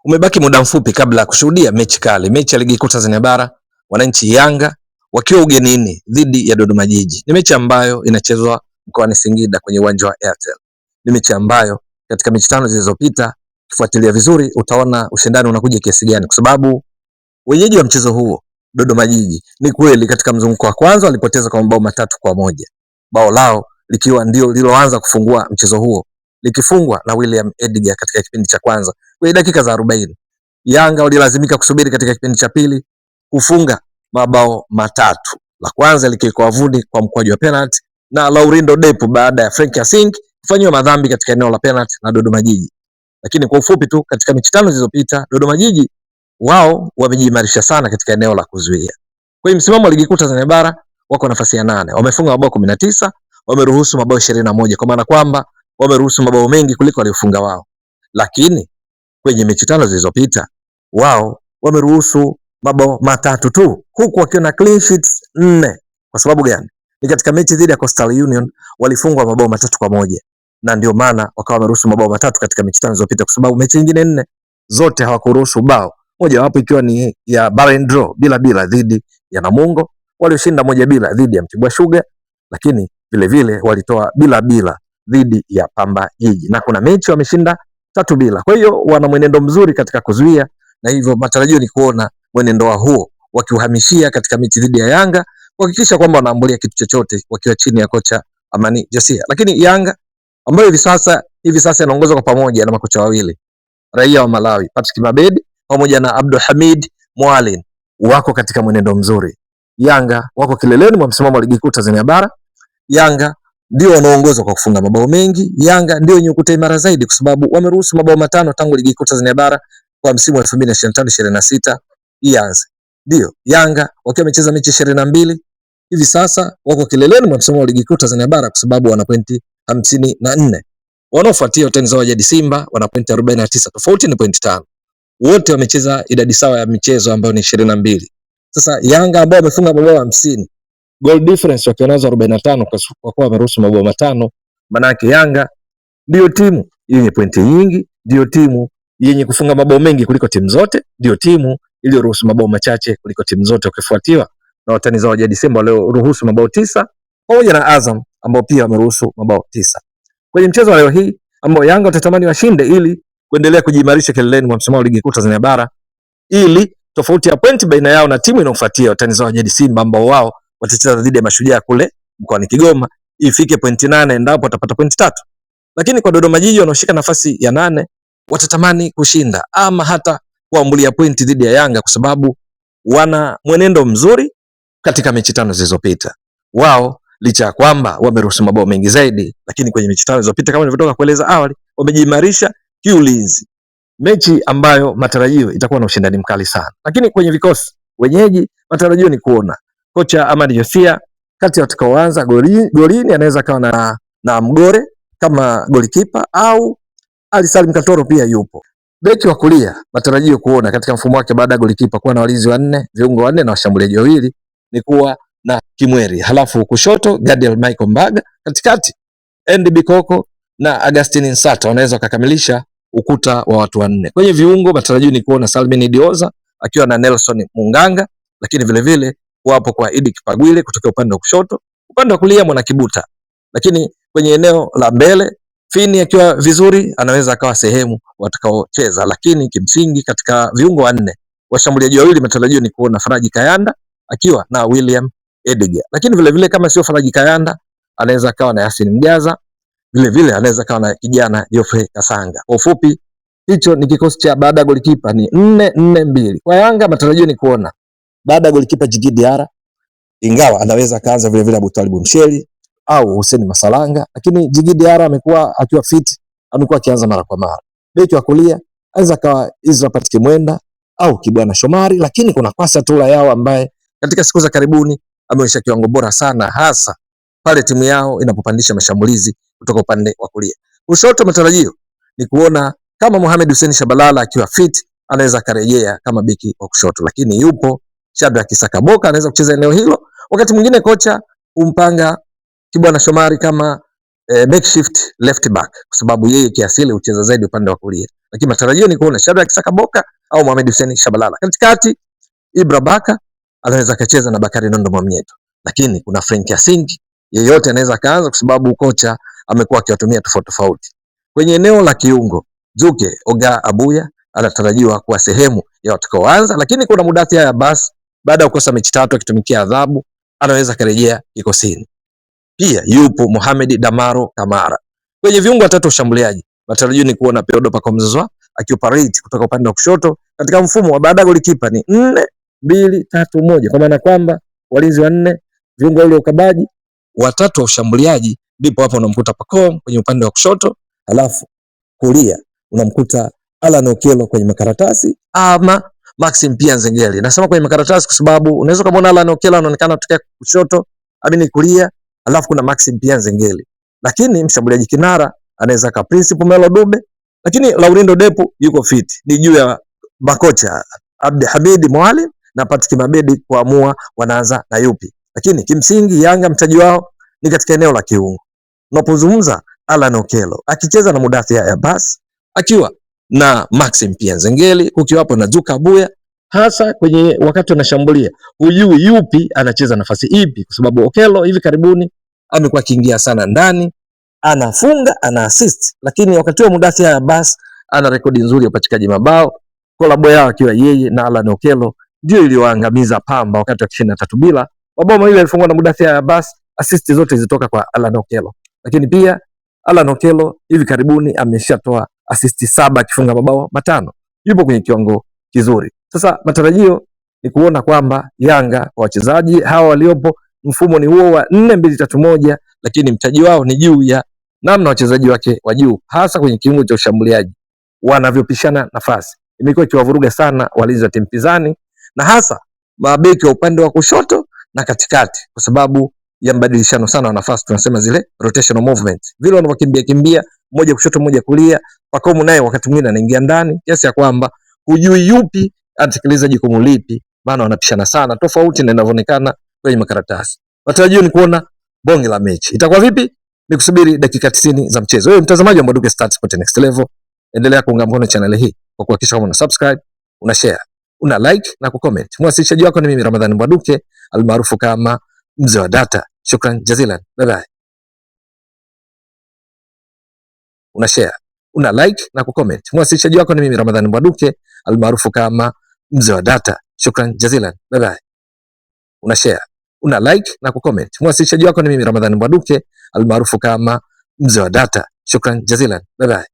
Umebaki muda mfupi kabla ya kushuhudia mechi kali, mechi ya ligi kuu Tanzania bara, wananchi Yanga wakiwa ugenini dhidi ya Dodoma Jiji. Ni mechi ambayo inachezwa mkoani Singida kwenye uwanja wa Airtel. Ni mechi ambayo katika mechi 5 zilizopita, kufuatilia vizuri utaona ushindani unakuja kiasi gani, kwa sababu wenyeji wa mchezo huo Dodoma Jiji, ni kweli katika mzunguko wa kwanza walipoteza kwa mabao 3-1. Bao lao likiwa ndio liloanza kufungua mchezo huo, likifungwa na William Edgar katika kipindi cha kwanza kwenye dakika za 40. Yanga walilazimika kusubiri katika kipindi cha pili kufunga mabao 3. La kwanza likiwekwa wavuni kwa mkwaju wa penalty na Laurindo Depu baada ya Frank Asing kufanywa madhambi katika eneo la penalty na Dodoma Jiji. Lakini kwa ufupi tu, katika mechi 5 zilizopita Dodoma Jiji wao wamejiimarisha sana katika eneo la kuzuia. Kwa hiyo msimamo wa ligi kuu Tanzania bara wako nafasi ya 8. Wamefunga mabao 19, wameruhusu mabao 21, kwa maana kwamba wameruhusu mabao mengi kuliko waliofunga wao. Lakini kwenye mechi 5 zilizopita wao wameruhusu mabao 3 tu, huku wakiwa na clean sheets 4. Kwa sababu gani? Ni katika mechi dhidi ya Coastal Union walifungwa mabao 3-1, na ndio maana wakawa wameruhusu mabao 3 katika mechi 5 zilizopita, kwa sababu mechi nyingine 4 zote hawakuruhusu bao, moja wapo ikiwa ni ya Barren Draw bila dhidi ya Namungo, walioshinda 1-0 dhidi ya Mtibwa Sugar, lakini vile vile walitoa bila dhidi ya Pamba Jiji, na kuna mechi wameshinda 3-0. Kwa hiyo wana mwenendo mzuri katika kuzuia, na hivyo matarajio ni kuona mwenendo wa huo wakiuhamishia katika mechi dhidi ya Yanga, kuhakikisha kwamba wanaambulia kitu chochote wakiwa chini ya kocha Amani Josia. Lakini Yanga ambayo hivi sasa inaongozwa kwa pamoja na makocha wawili raia wa Malawi, Patrick Mabedi pamoja na Abdul Hamid Mwalin, wako katika mwenendo mzuri. Yanga wako kileleni mwa msimamo wa ligi kuu Tanzania bara. Yanga ndio wanaongoza kwa kufunga mabao mengi. Yanga ndio wenye ukuta imara zaidi, kwa sababu wameruhusu mabao 5 tangu ligi kuu Tanzania bara kwa msimu wa 2025-26 ianze. Ndio Yanga wakiwa wamecheza mechi 22 hivi sasa wako kileleni mwa msimamo wa ligi kuu Tanzania bara, kwa sababu wana pointi 54. Wanaofuatia watani zao jadi Simba wana pointi 49, tofauti ni pointi 5. Wote wamecheza idadi sawa ya michezo ambayo ni 22. Sasa Yanga ambao wamefunga mabao 50, goal difference wakiwa nazo 45 kwa kuwa wameruhusu mabao 5. Maana yake Yanga ndio timu yenye pointi nyingi, ndio timu yenye kufunga mabao mengi kuliko timu zote, ndio timu iliyoruhusu mabao machache kuliko timu zote, ukifuatiwa na watani zao jadi Simba walioruhusu mabao 9 pamoja na Azam ambao pia wameruhusu mabao 9. Kwenye mchezo wa leo hii ambao Yanga watatamani washinde ili kuendelea kujiimarisha kileleni mwa msimamo wa ligi kuu Tanzania bara, ili tofauti ya pointi baina yao na timu inayofuatia watani zao jadi Simba ambao wao watacheza dhidi ya Mashujaa kule mkoani Kigoma ifike pointi 8 endapo watapata pointi 3. Lakini kwa Dodoma Jiji wanaoshika nafasi ya 8 watatamani kushinda ama hata kuambulia pointi dhidi ya Yanga, kwa sababu wana mwenendo mzuri katika mechi 5 zilizopita. Wao licha ya kwamba wameruhusu mabao mengi zaidi, lakini kwenye mechi 5 zilizopita kama nilivyotoka kueleza awali, wamejiimarisha kiulinzi, mechi ambayo matarajio itakuwa na ushindani mkali sana. Lakini kwenye vikosi wenyeji matarajio ni kuona kocha Amani Josia kati ya watakaoanza golini anaweza kawa na Mgore kama golikipa au Ali Salim Katoro pia yupo. Beki wa kulia matarajio kuona katika mfumo wake baada ya golikipa kuwa na walinzi 4, viungo 4 na washambuliaji 2 ni kuwa na Kimweri, halafu kushoto Gadiel Michael Mbaga, katikati Andy Bikoko na Augustine Nsata wanaweza kukamilisha ukuta wa watu 4. Kwenye viungo matarajio ni kuona Salmin Dioza akiwa na Nelson Munganga, lakini vile vile wapo kwa Idi Kipagwile kutoka upande wa kushoto, upande wa kulia Mwana Kibuta. Lakini kwenye eneo la mbele Fini akiwa vizuri anaweza akawa sehemu watakaocheza, lakini kimsingi katika viungo 4 washambuliaji 2 matarajio ni kuona Faraji Kayanda akiwa na William Edgar. Lakini vile vile kama sio Faraji Kayanda anaweza akawa na Yasin Mjaza, vile vile anaweza akawa na kijana Geoffrey Kasanga. Kwa ufupi hicho ni kikosi cha baada ya golikipa ni 4-4-2. Kwa Yanga matarajio ni kuona baada ya golikipa Djigui Diarra, ingawa anaweza kaanza vile vile Abu Talib Msheli au Hussein Masalanga, lakini Djigui Diarra amekuwa akiwa fit, amekuwa akianza mara kwa mara. Beki wa kulia anaweza kawa Isra Patrick Mwenda au Kibwana Shomari, lakini kuna Kwasa Tula yao ambaye katika siku za karibuni ameonyesha kiwango bora sana, hasa pale timu yao inapopandisha mashambulizi kutoka upande wa kulia. Kushoto matarajio ni kuona kama Mohamed Hussein Shabalala akiwa fit anaweza karejea kama beki wa kushoto, lakini yupo Shadrack Sakaboka anaweza kucheza eneo hilo. Wakati mwingine kocha umpanga Kibwana Shomari kama makeshift left back kwa sababu yeye kiasili hucheza zaidi upande wa kulia, lakini matarajio ni kuona Shadrack Sakaboka au Mohamed Hussein Shabalala. Katikati Ibra Baka anaweza kacheza na Bakari Nondo Mwamnyeto, lakini kuna Frank Yasingi, yeyote anaweza kaanza kwa sababu kocha amekuwa akiwatumia tofauti tofauti. Kwenye eneo la kiungo Zuke Oga Abuya anatarajiwa kuwa sehemu ya watakaoanza, lakini kuna Mudathir Abbas baada ya kukosa mechi 3 akitumikia adhabu anaweza karejea kikosini. Pia yupo Mohamed Damaro Kamara. Kwenye viungo watatu ushambuliaji matarajio ni kuona Pedro Pacome akioperate kutoka upande wa kushoto katika mfumo wa baada golikipa ni 4-2-3-1, kwa maana kwamba walinzi wanne, viungo wale ukabaji watatu wa ushambuliaji, ndipo hapo unamkuta Pacome kwenye upande wa kushoto, alafu kulia unamkuta Alan Okello kwenye makaratasi ama Maxim pia Nzengeli. Nasema kwenye makaratasi kwa sababu unaweza kumuona Alan Okello anaonekana kutokea kushoto, amini kulia, alafu kuna Maxim pia Nzengeli. Lakini mshambuliaji kinara anaweza ka Principal Melo Dube, lakini Laurindo Depu yuko fit. Ni juu ya makocha Abdi Hamid Mwalim na Patrick Mabedi kuamua wanaanza na yupi. Lakini kimsingi Yanga mtaji wao ni katika eneo la kiungo. Unapozungumza Alan Okello akicheza na Mudathir Abbas, akiwa na Maxim pia Nzengeli, ukiwapo na Zuka Abuya, hasa kwenye wakati wanashambulia hujui yupi anacheza nafasi ipi, kwa sababu Okello hivi karibuni amekuwa akiingia sana ndani, anafunga, ana assist, lakini wakati wa Mudathir Abbas ana rekodi nzuri ya upachikaji mabao. Kolabo yao akiwa yeye na Alan Okello ndio iliyoangamiza Pamba wakati wa 23 bila. Mabao mawili alifungwa na Mudathir Abbas, assist zote zilitoka kwa Alan Okello. Lakini pia Alan Okello hivi karibuni ameshatoa assist 7 akifunga mabao 5. Yupo kwenye kiwango kizuri. Sasa matarajio ni kuona kwamba Yanga kwa wachezaji hawa waliopo, mfumo ni huo wa 4-2-3-1, lakini mtaji wao ni juu ya namna wachezaji wake wa juu, hasa kwenye kiungo cha ushambuliaji wanavyopishana nafasi. Imekuwa ikiwavuruga sana walinzi wa timu pinzani na hasa mabeki wa upande wa kushoto na katikati, kwa sababu ya mbadilishano sana wa nafasi, tunasema zile rotational movement, vile wanavyokimbia kimbia mmoja kushoto mmoja kulia. Pacome naye wakati mwingine anaingia ndani kiasi ya kwamba hujui yupi anatekeleza jukumu lipi, maana wanapishana sana, tofauti na inavyoonekana kwenye makaratasi. Matarajio ni kuona bonge la mechi. Itakuwa vipi? Ni kusubiri dakika 90 za mchezo. Wewe mtazamaji wa Mbwaduke Stats Sport Next Level, endelea kuunga mkono channel hii kwa kuhakikisha kama una subscribe, una share, una like na kucomment. Mwasilishaji wako ni mimi Ramadhani Mbwaduke almaarufu kama Mzee wa Data. Shukran jazilan. Bye bye. Una share, una like na kucomment. Mwasilishaji wako ni mimi Ramadhani Mbwaduke almaarufu kama Mzee wa Data. Shukran jazilan. Bye bye. Una share, una like na kucomment. Mwasilishaji wako ni mimi Ramadhani Mbwaduke almaarufu kama Mzee wa Data. Shukran jazilan. Bye bye.